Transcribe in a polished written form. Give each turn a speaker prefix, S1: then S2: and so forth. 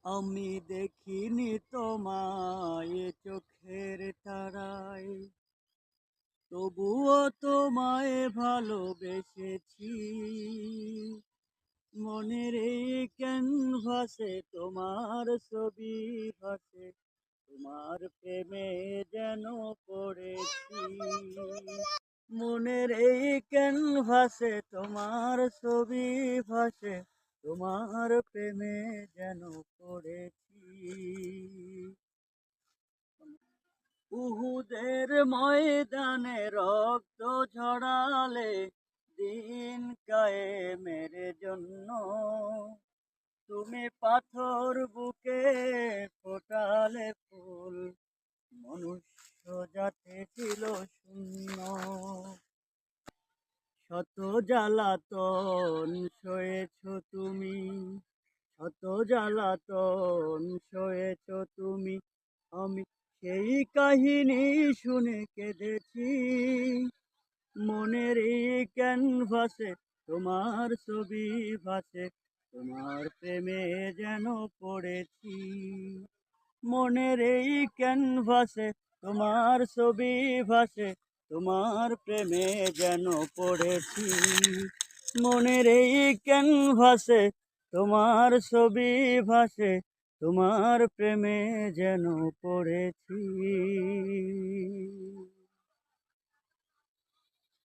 S1: আমি দেখিনি তোমায় চোখের তারায়, তবুও তোমায় ভালোবেসেছি। মনের এই ক্যানভাসে তোমার ছবি ভাসে, তোমার প্রেমে যেন পড়েছি। মনের এই ক্যানভাসে তোমার ছবি ভাসে, তোমার প্রেমে যেন পড়েছি। উহুদের ময়দানে রক্ত ঝরালে দিন কায়েমের জন্য, তুমি পাথর বুকে ফোটালে ফুল, মনুষ্য জাতি ছিল শূন্য। শত জ্বালাতন সয়েছ তুমি, শত জ্বালাতন সয়েছ তুমি, আমি সেই কাহিনী শুনে কেঁদেছি। মনের এই ক্যানভাসে তোমার ছবি ভাসে, তোমার প্রেমে যেন পড়েছি। মনের এই ক্যানভাসে তোমার ছবি ভাসে, তোমার প্রেমে যেন পড়েছি। মনের এই ক্যানভাসে তোমার ছবি ভাসে, তোমার প্রেমে যেন পড়েছি।